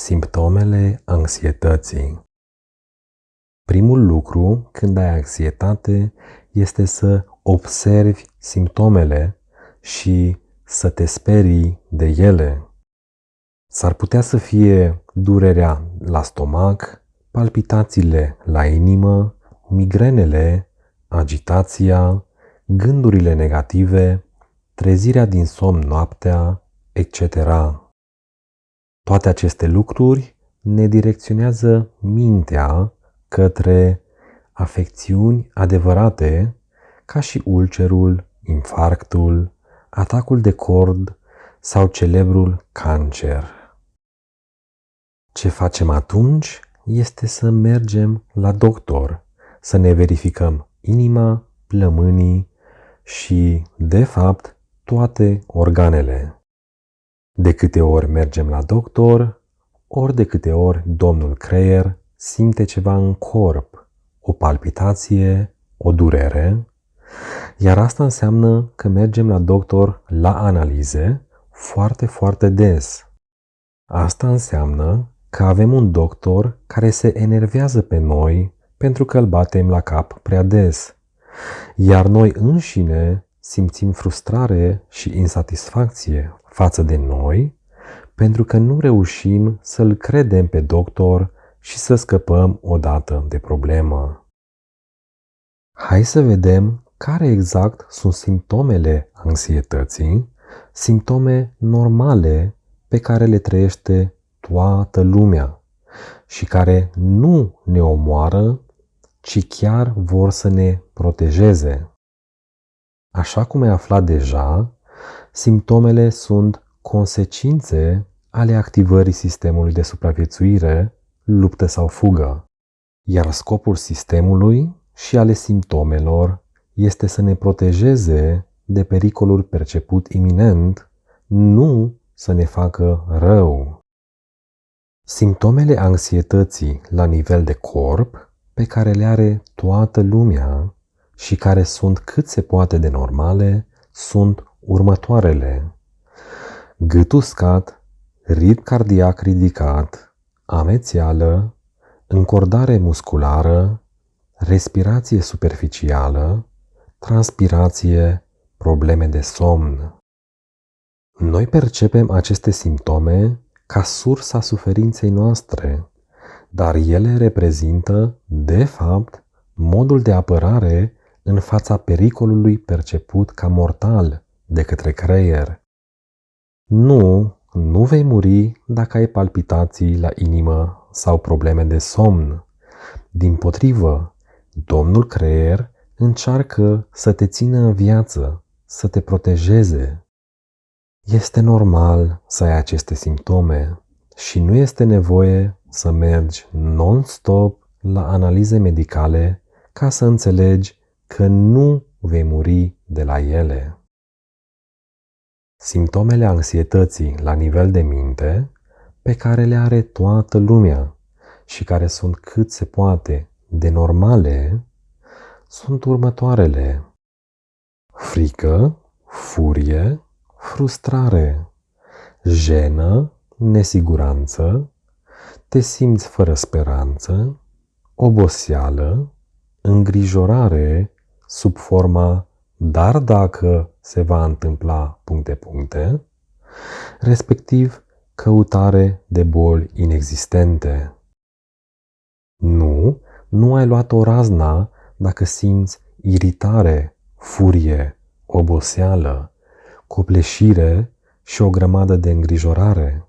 Simptomele anxietății. Primul lucru când ai anxietate este să observi simptomele și să te sperii de ele. S-ar putea să fie durerea la stomac, palpitațiile la inimă, migrenele, agitația, gândurile negative, trezirea din somn noaptea, etc. Toate aceste lucruri ne direcționează mintea către afecțiuni adevărate, ca și ulcerul, infarctul, atacul de cord sau celebrul cancer. Ce facem atunci este să mergem la doctor, să ne verificăm inima, plămânii și, de fapt, toate organele. De câte ori mergem la doctor, ori de câte ori domnul creier simte ceva în corp, o palpitație, o durere, iar asta înseamnă că mergem la doctor la analize foarte, foarte des. Asta înseamnă că avem un doctor care se enervează pe noi pentru că îl batem la cap prea des, iar noi înșine simțim frustrare și insatisfacție față de noi pentru că nu reușim să-l credem pe doctor și să scăpăm odată de problemă. Hai să vedem care exact sunt simptomele anxietății, simptome normale pe care le trăiește toată lumea și care nu ne omoară, ci chiar vor să ne protejeze. Așa cum ai aflat deja, simptomele sunt consecințe ale activării sistemului de supraviețuire, luptă sau fugă, iar scopul sistemului și ale simptomelor este să ne protejeze de pericolul perceput iminent, nu să ne facă rău. Simptomele anxietății la nivel de corp, pe care le are toată lumea și care sunt cât se poate de normale, sunt următoarele: gât uscat, ritm cardiac ridicat, amețeală, încordare musculară, respirație superficială, transpirație, probleme de somn. Noi percepem aceste simptome ca sursa suferinței noastre, dar ele reprezintă, de fapt, modul de apărare în fața pericolului perceput ca mortal de către creier. Nu vei muri dacă ai palpitații la inimă sau probleme de somn. Dimpotrivă, domnul creier încearcă să te țină în viață, să te protejeze. Este normal să ai aceste simptome și nu este nevoie să mergi non-stop la analize medicale ca să înțelegi că nu vei muri de la ele. Simptomele anxietății la nivel de minte, pe care le are toată lumea și care sunt cât se poate de normale, sunt următoarele: frică, furie, frustrare, jenă, nesiguranță, te simți fără speranță, oboseală, îngrijorare sub forma dar dacă se va întâmpla ... respectiv căutare de boli inexistente. Nu ai luat-o razna dacă simți iritare, furie, oboseală, copleșire și o grămadă de îngrijorare.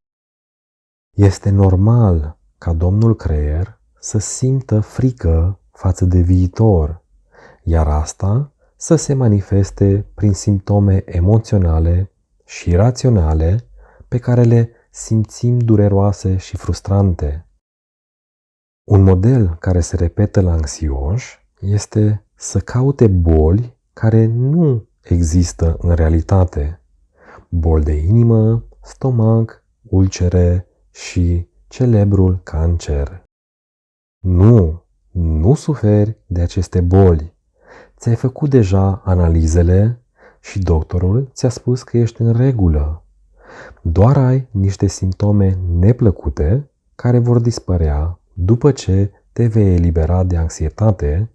Este normal ca domnul creier să simtă frică față de viitor, iar asta să se manifeste prin simptome emoționale și raționale pe care le simțim dureroase și frustrante. Un model care se repetă la anxioși este să caute boli care nu există în realitate. Boli de inimă, stomac, ulcere și celebrul cancer. Nu suferi de aceste boli. Ți-ai făcut deja analizele și doctorul ți-a spus că ești în regulă. Doar ai niște simptome neplăcute care vor dispărea după ce te vei elibera de anxietate,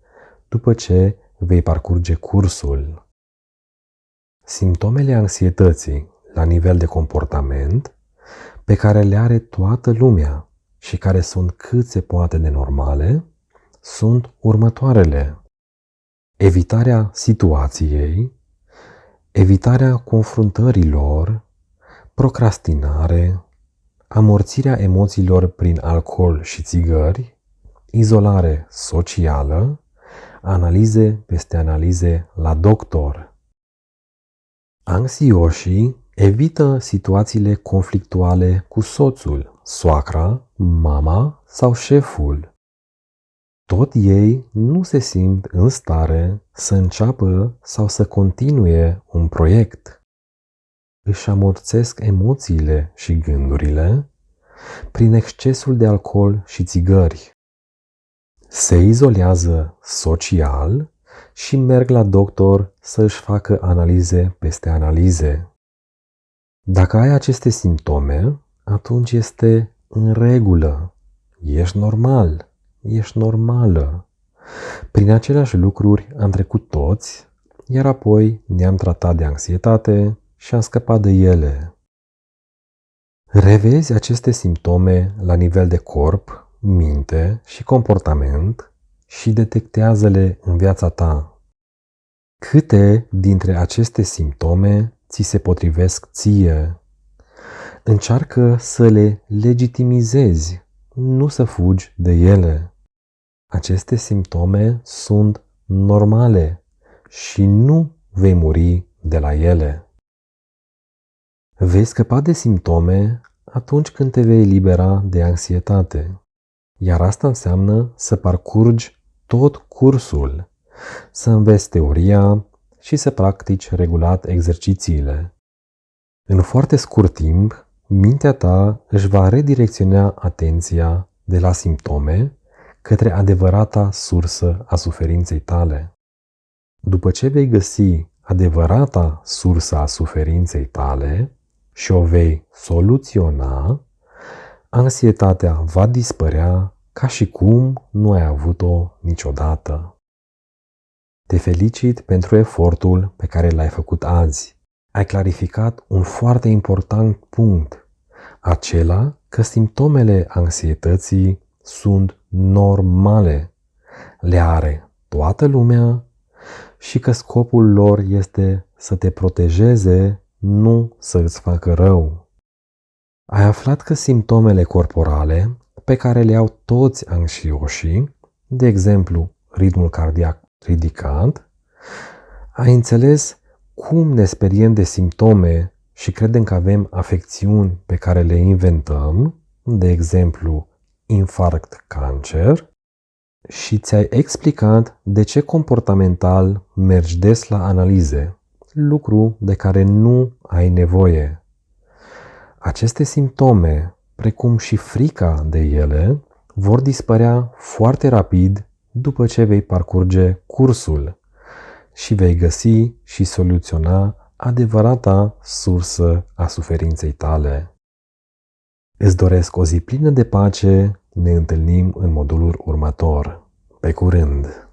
după ce vei parcurge cursul. Simptomele anxietății la nivel de comportament, pe care le are toată lumea și care sunt cât se poate de normale, sunt următoarele: evitarea situației, evitarea confruntărilor, procrastinare, amorțirea emoțiilor prin alcool și țigări, izolare socială, analize peste analize la doctor. Anxioșii evită situațiile conflictuale cu soțul, soacra, mama sau șeful. Tot ei nu se simt în stare să înceapă sau să continue un proiect. Își amorțesc emoțiile și gândurile prin excesul de alcool și țigări. Se izolează social și merg la doctor să își facă analize peste analize. Dacă ai aceste simptome, atunci este în regulă. Ești normal, ești normală. Prin aceleași lucruri am trecut toți, iar apoi ne-am tratat de anxietate și am scăpat de ele. Revezi aceste simptome la nivel de corp, minte și comportament și detectează-le în viața ta. Câte dintre aceste simptome ți se potrivesc ție? Încearcă să le legitimizezi, nu să fugi de ele. Aceste simptome sunt normale și nu vei muri de la ele. Vei scăpa de simptome atunci când te vei elibera de anxietate, iar asta înseamnă să parcurgi tot cursul, să înveți teoria și să practici regulat exercițiile. În foarte scurt timp, mintea ta își va redirecționa atenția de la simptome către adevărata sursă a suferinței tale. După ce vei găsi adevărata sursă a suferinței tale și o vei soluționa, anxietatea va dispărea ca și cum nu ai avut-o niciodată. Te felicit pentru efortul pe care l-ai făcut azi. Ai clarificat un foarte important punct, acela că simptomele anxietății sunt normale, le are toată lumea și că scopul lor este să te protejeze, nu să îți facă rău. Ai aflat că simptomele corporale pe care le au toți anxioșii, de exemplu ritmul cardiac ridicat, ai înțeles cum ne speriem de simptome și credem că avem afecțiuni pe care le inventăm, de exemplu infarct, cancer, și ți-ai explicat de ce comportamental mergi des la analize, lucru de care nu ai nevoie. Aceste simptome, precum și frica de ele, vor dispărea foarte rapid după ce vei parcurge cursul și vei găsi și soluționa adevărata sursă a suferinței tale. Îți doresc o zi plină de pace, ne întâlnim în modulul următor. Pe curând!